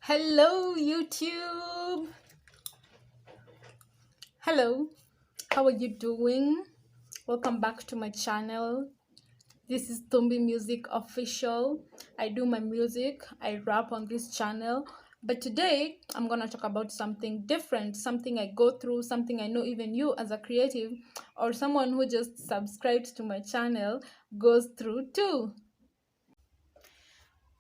Hello, YouTube. Hello, how are you doing? Welcome back to my channel. This is ThumbiMusic Official. I do my music, I rap on this channel. But today, I'm going to talk about something different, something I go through, something I know even you as a creative or someone who just subscribed to my channel goes through too.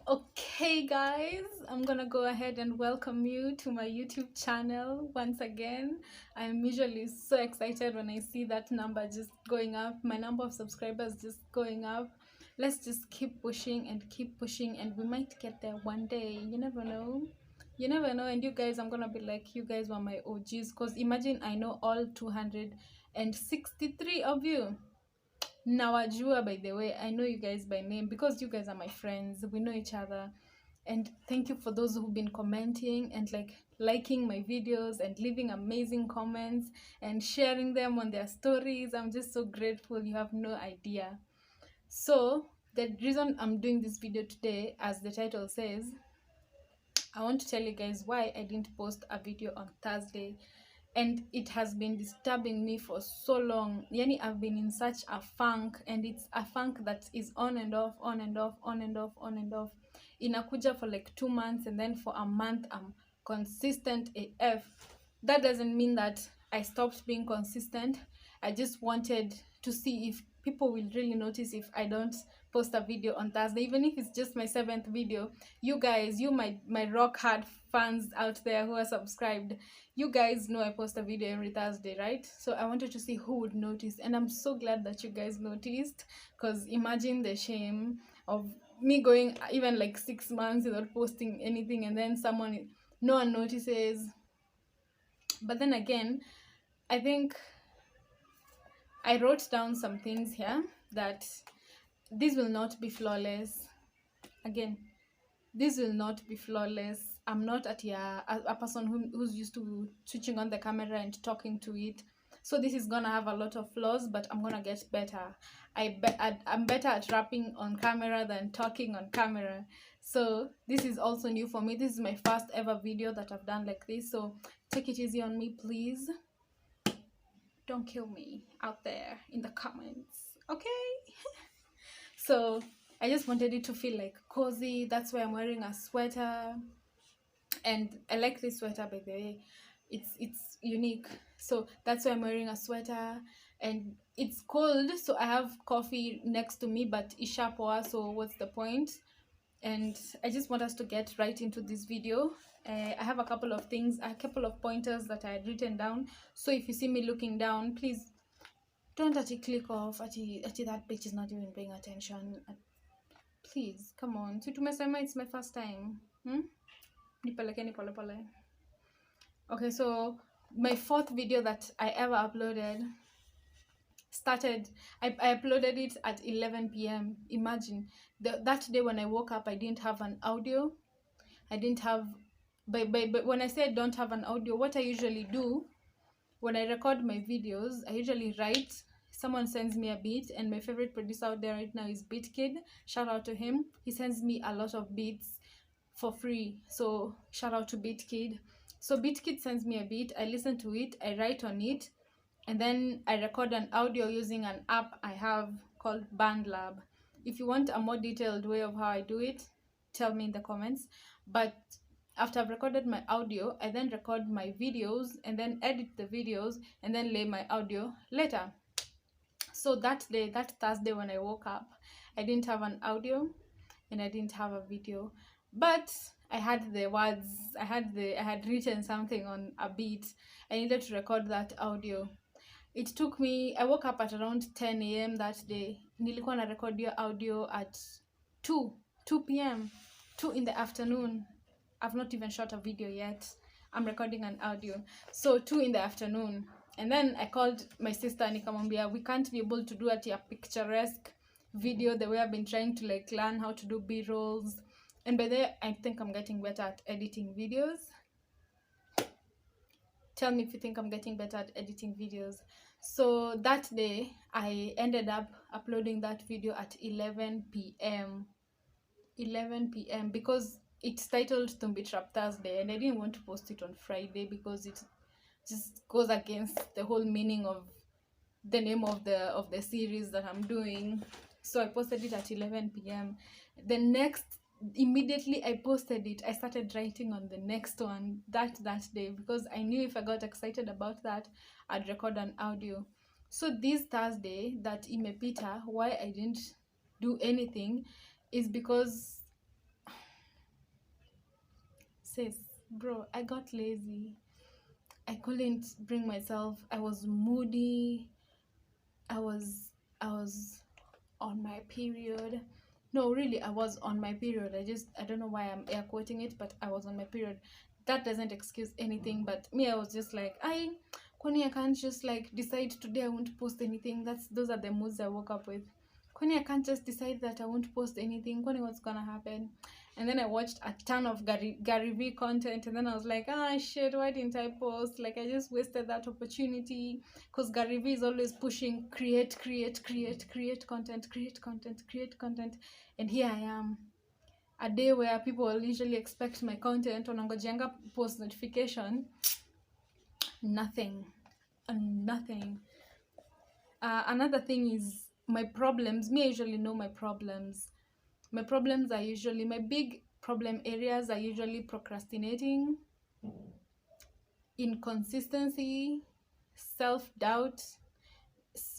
Okay guys, I'm gonna go ahead and welcome you to my YouTube channel once again. I'm usually so excited when I see that number just going up, my number of subscribers just going up. Let's just keep pushing and we might get there one day. You never know. You never know. And you guys, I'm gonna be like, you guys were my OGs, because imagine I know all 263 of you. Nawajua, by the way, I know you guys by name because you guys are my friends. We know each other. And thank you for those who've been commenting and liking my videos and leaving amazing comments and sharing them on their stories. I'm just so grateful. You have no idea. So the reason I'm doing this video today, as the title says, I want to tell you guys why I didn't post a video on Thursday. And it has been disturbing me for so long. Yani, I've been in such a funk, and it's a funk that is on and off, on and off, on and off, on and off. Inakuja for like 2 months, and then for a month I'm consistent AF. That doesn't mean that I stopped being consistent. I just wanted to see if people will really notice if I don't post a video on Thursday, even if it's just my 7th video. You guys, you my rock hard fans out there who are subscribed, you guys know I post a video every Thursday, right? So I wanted to see who would notice, and I'm so glad that you guys noticed, because imagine the shame of me going even like 6 months without posting anything, and then no one notices. But then again, I think I wrote down some things here that this will not be flawless. Again, this will not be flawless. I'm not a person who's used to switching on the camera and talking to it. So this is gonna have a lot of flaws, but I'm gonna get better. I'm better at rapping on camera than talking on camera. So this is also new for me. This is my first ever video that I've done like this. So take it easy on me, please. Don't kill me out there in the comments, okay? So I just wanted it to feel like cozy. That's why I'm wearing a sweater, and I like this sweater, by the way. It's unique, so that's why I'm wearing a sweater. And it's cold, so I have coffee next to me, but ishapoa, so what's the point? And I just want us to get right into this video. I have a couple of pointers that I had written down. So if you see me looking down, please don't click off. That bitch is not even paying attention. Please, come on. It's my first time. Nipelekeni pole pole. Okay, so my 4th video that I ever uploaded started, I uploaded it at 11 p.m. Imagine, that day when I woke up, I didn't have an audio. I didn't have, but when I say I don't have an audio, what I usually do when I record my videos, I usually write. Someone sends me a beat, and my favorite producer out there right now is BeatKid. Shout out to him. He sends me a lot of beats for free, so shout out to BeatKid. So BeatKid sends me a beat, I listen to it, I write on it, and then I record an audio using an app I have called BandLab. If you want a more detailed way of how I do it, tell me in the comments. But after I've recorded my audio, I then record my videos and then edit the videos and then lay my audio later. So that Thursday when I woke up, I didn't have an audio and I didn't have a video, but I had the words. I had written something on a beat. I needed to record that audio. It took me, I woke up at around 10 a.m. that day. Nilikuwa na record your audio at 2 p.m. 2 in the afternoon. I've not even shot a video yet. I'm recording an audio. So 2 in the afternoon. And then I called my sister and nikamwambia, we can't be able to do a picturesque video the way I've been trying to learn how to do B-rolls. And by the way, I think I'm getting better at editing videos. Tell me if you think I'm getting better at editing videos. So that day, I ended up uploading that video at 11 p.m. 11 p.m. because it's titled Thumbi Trap Thursday, and I didn't want to post it on Friday because it just goes against the whole meaning of the name of the series that I'm doing. So I posted it at 11 p.m. The next, immediately I posted it, I started writing on the next one that day, because I knew if I got excited about that, I'd record an audio. So this Thursday that imepita, why I didn't do anything is because, sis, bro, I got lazy. I couldn't bring myself. I was moody. I was on my period. No, really, I was on my period. I don't know why I'm air quoting it, but I was on my period. That doesn't excuse anything, but me, I was just like, Kwani, I can't just like decide today I won't post anything. Those are the moods I woke up with. Kwani, I can't just decide that I won't post anything. Kwani, what's gonna happen? And then I watched a ton of Gary V content, and then I was like, shit, why didn't I post? Like, I just wasted that opportunity, because Gary V is always pushing create content, and here I am, a day where people usually expect my content, wanangojenga post notification, nothing. Another thing is my problems. I usually know my problems. My problems are usually, my big problem areas are usually procrastinating, inconsistency, self-doubt,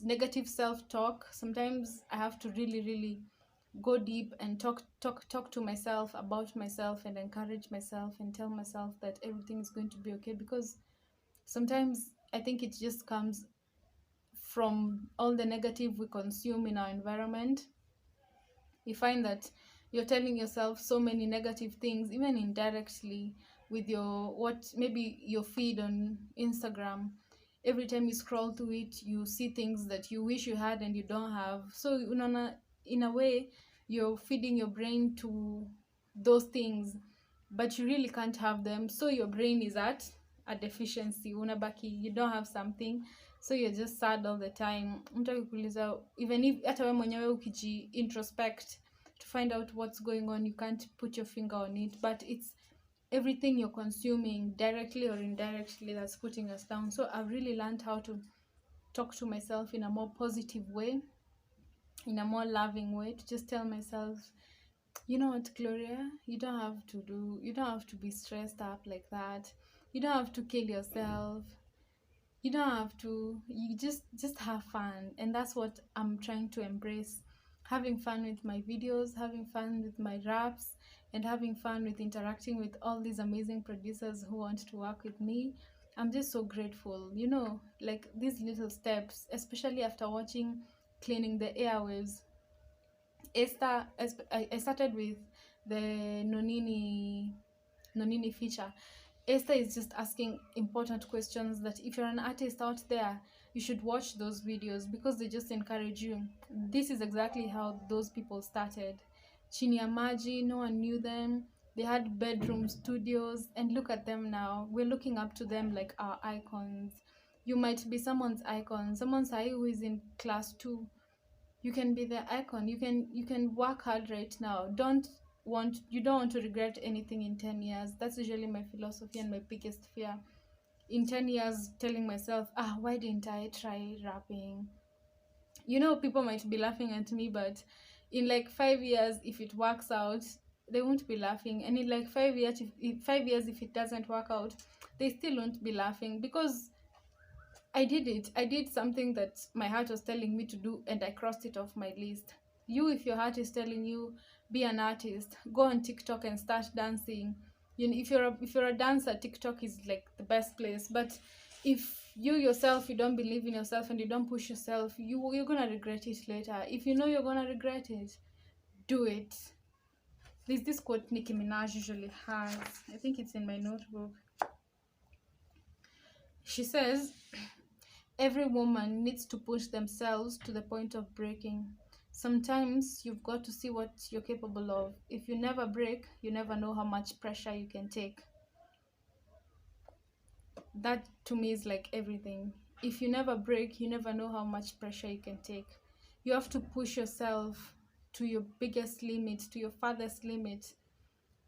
negative self-talk. Sometimes I have to really go deep and talk to myself about myself, and encourage myself and tell myself that everything is going to be okay, because sometimes I think it just comes from all the negative we consume in our environment. You find that you're telling yourself so many negative things, even indirectly, with maybe your feed on Instagram. Every time you scroll through it, you see things that you wish you had and you don't have. So in a way, you're feeding your brain to those things, but you really can't have them. So your brain is at a deficiency. Unabaki, you don't have something, so you're just sad all the time. Even if hata wewe mwenyewe ukiji introspect to find out what's going on, you can't put your finger on it, but it's everything you're consuming, directly or indirectly, that's putting us down. So I've really learned how to talk to myself in a more positive way, in a more loving way, to just tell myself, you know what, Gloria, you don't have to be stressed up like that. You don't have to kill yourself. You don't have to. You just have fun. And that's what I'm trying to embrace. Having fun with my videos, having fun with my raps, and having fun with interacting with all these amazing producers who want to work with me. I'm just so grateful, like these little steps, especially after watching Cleaning the Airwaves. I started with the Nonini feature. Esther is just asking important questions that if you're an artist out there, you should watch those videos, because they just encourage you. This is exactly how those people started. Chini ya Maji, no one knew them. They had bedroom studios, and look at them now. We're looking up to them like our icons. You might be someone's icon, someone's who is in class 2. You can be their icon. You can work hard right now. You don't want to regret anything in 10 years. That's usually my philosophy and my biggest fear. In 10 years, telling myself, why didn't I try rapping? People might be laughing at me, but in like 5 years, if it works out, they won't be laughing. And in like 5 years, if it doesn't work out, they still won't be laughing, because I did it. I did something that my heart was telling me to do, and I crossed it off my list. If your heart is telling you, be an artist, go on TikTok and start dancing. If you're a dancer, TikTok is like the best place. But if you yourself, you don't believe in yourself and you don't push yourself, you're gonna regret it later. If you know you're gonna regret it, do it. There's this quote Nicki Minaj usually has. I think it's in my notebook. She says, every woman needs to push themselves to the point of breaking. Sometimes you've got to see what you're capable of. If you never break, you never know how much pressure you can take. That to me is like everything. If you never break, you never know how much pressure you can take. You have to push yourself to your biggest limit, to your farthest limit.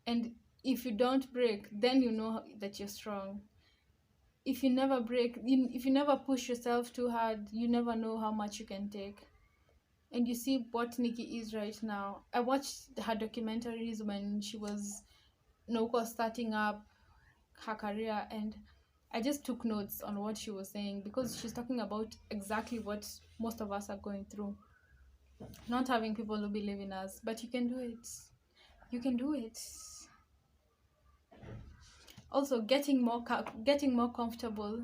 And if you don't break, then you know that you're strong. If you never break, if you never push yourself too hard, you never know how much you can take. And you see what Nikki is right now. I watched her documentaries when she was starting up her career, and I just took notes on what she was saying, because she's talking about exactly what most of us are going through. Not having people who believe in us, but you can do it. You can do it. Also, getting more comfortable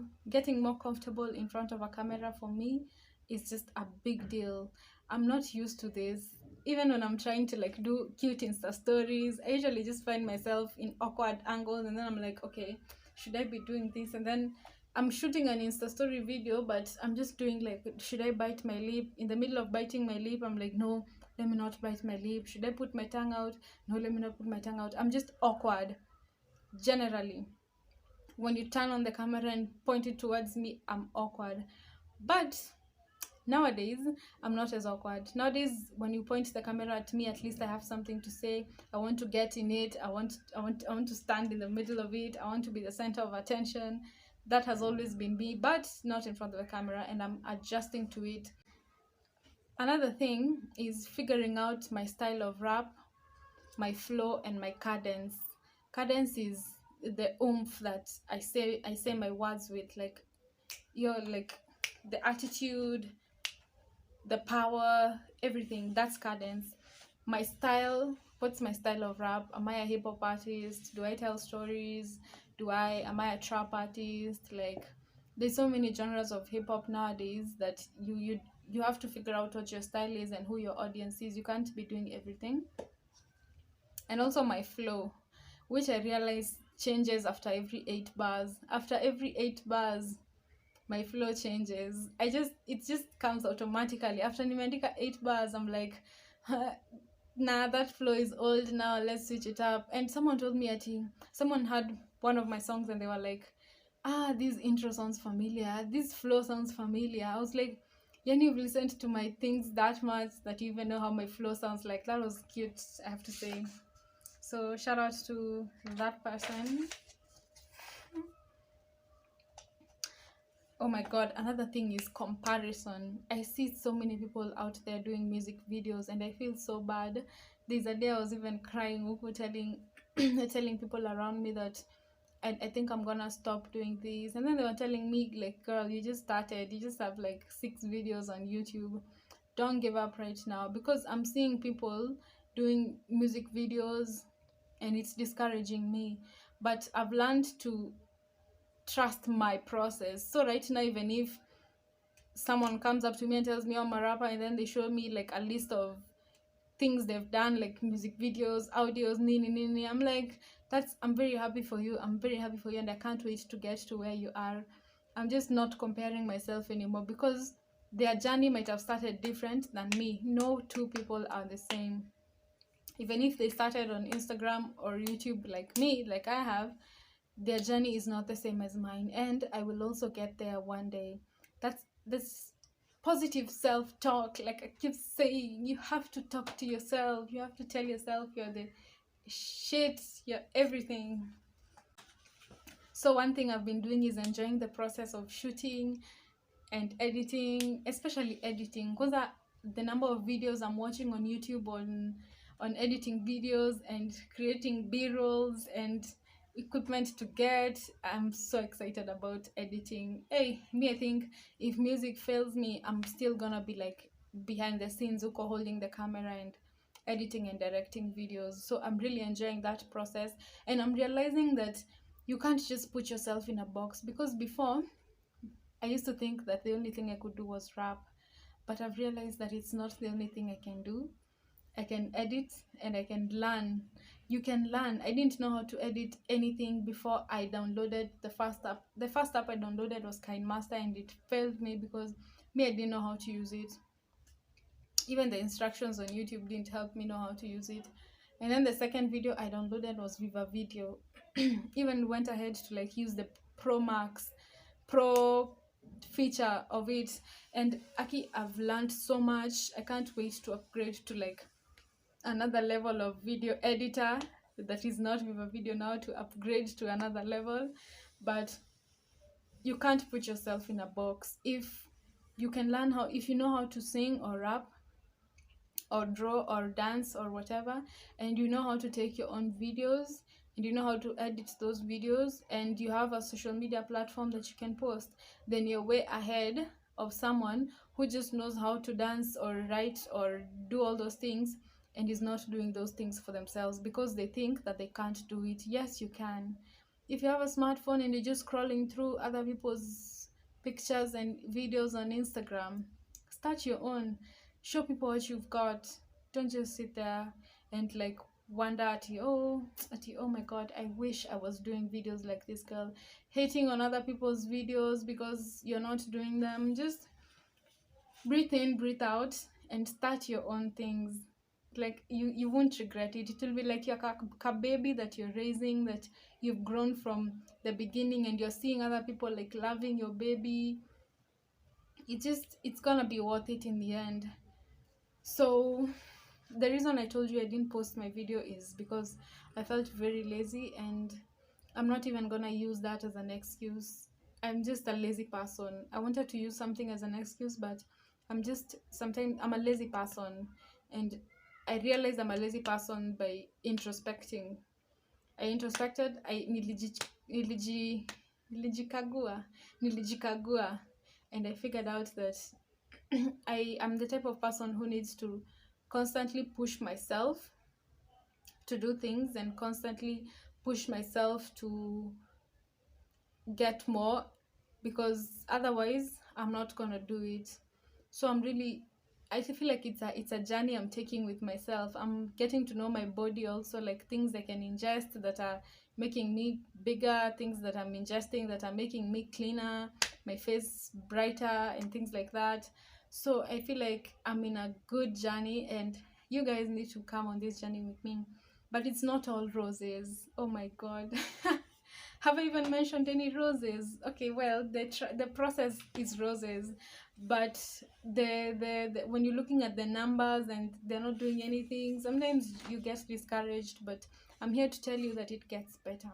in front of a camera for me is just a big deal. I'm not used to this. Even when I'm trying to like do cute Insta stories, I usually just find myself in awkward angles, and then I'm like, okay, should I be doing this? And then I'm shooting an Insta story video, but I'm just doing like, should I bite my lip? In the middle of biting my lip, I'm like, no, let me not bite my lip. Should I put my tongue out? No, let me not put my tongue out. I'm just awkward. Generally, when you turn on the camera and point it towards me, I'm awkward. But nowadays, I'm not as awkward. Nowadays, when you point the camera at me, at least I have something to say. I want to get in it. I want to stand in the middle of it. I want to be the center of attention. That has always been me, but not in front of the camera, and I'm adjusting to it. Another thing is figuring out my style of rap, my flow, and my cadence. Cadence is the oomph that I say my words with, like like the attitude, the power, everything. That's cadence. My style, what's my style of rap? Am I a hip hop artist? Do I tell stories? Am I a trap artist? Like, there's so many genres of hip hop nowadays that you have to figure out what your style is and who your audience is. You can't be doing everything. And also my flow, which I realize changes after every 8 bars. After every 8 bars, my flow changes. It just comes automatically. After nimeandika 8 bars, I'm like, nah, that flow is old now. Let's switch it up. And someone told me, someone had one of my songs and they were like, this intro sounds familiar. This flow sounds familiar. I was like, yani, you've listened to my things that much that you even know how my flow sounds like. That was cute, I have to say. So shout out to that person. Oh my god, another thing is comparison. I see so many people out there doing music videos and I feel so bad. There's a day I was even crying, telling telling people around me that I think I'm gonna stop doing this. And then they were telling me, like, girl, you just started. You just have like 6 videos on YouTube. Don't give up right now. Because I'm seeing people doing music videos and it's discouraging me. But I've learned to trust my process. So right now, even if someone comes up to me and tells me I'm a rapper, and then they show me like a list of things they've done, like music videos, audios, nini, I'm like, I'm very happy for you. I'm very happy for you, and I can't wait to get to where you are. I'm just not comparing myself anymore, because their journey might have started different than me. No two people are the same. Even if they started on Instagram or YouTube like me, like I have, their journey is not the same as mine, and I will also get there one day. That's this positive self-talk. Like I keep saying, you have to talk to yourself. You have to tell yourself you're the shit, you're everything. So one thing I've been doing is enjoying the process of shooting and editing, especially editing, because the number of videos I'm watching on YouTube on editing videos and creating b-rolls and equipment to get, I'm so excited about editing. Hey, me, I think if music fails me, I'm still gonna be like behind the scenes, uko holding the camera and editing and directing videos. So I'm really enjoying that process, and I'm realizing that you can't just put yourself in a box, because before I used to think that the only thing I could do was rap, but I've realized that it's not the only thing I can do. I can edit and I can learn. You can learn. I didn't know how to edit anything before I downloaded the first app. The first app I downloaded was KineMaster, and it failed me because I didn't know how to use it. Even the instructions on YouTube didn't help me know how to use it. And then the second video I downloaded was Viva Video. Even went ahead to like use the Pro feature of it, and I've learned so much. I can't wait to upgrade to like another level of video editor. that is not Viva Video now, to upgrade to another level. But you can't put yourself in a box. If you can learn how, if you know how to sing or rap or draw or dance or whatever, and you know how to take your own videos, and you know how to edit those videos, and you have a social media platform that you can post, then you're way ahead of someone who just knows how to dance or write or do all those things and is not doing those things for themselves because they think that they can't do it. Yes, you can. If you have a smartphone and you're just scrolling through other people's pictures and videos on Instagram, start your own. Show people what you've got. Don't just sit there and like wonder oh my god, I wish I was doing videos like this girl. Hating on other people's videos because you're not doing them. Just breathe in, breathe out, and start your own things. Like you won't regret it. It will be like your baby that you're raising, that you've grown from the beginning, and you're seeing other people like loving your baby. It's gonna be worth it in the end. So the reason I told you I didn't post my video is because I felt very lazy, and I'm not even gonna use that as an excuse. I'm just a lazy person. I wanted to use something as an excuse, but sometimes I'm a lazy person, and I realized I'm a lazy person by introspecting. I introspected, nilijikagua, and I figured out that I am the type of person who needs to constantly push myself to do things and constantly push myself to get more, because otherwise I'm not gonna do it. So I feel like it's a journey I'm taking with myself. I'm getting to know my body also, like things I can ingest that are making me bigger, things that I'm ingesting that are making me cleaner, my face brighter, and things like that. So I feel like I'm in a good journey, and you guys need to come on this journey with me. But it's not all roses. Oh my god. Have I even mentioned any roses? Okay, well, the process is roses, but the when you're looking at the numbers and they're not doing anything, sometimes you get discouraged. But I'm here to tell you that it gets better.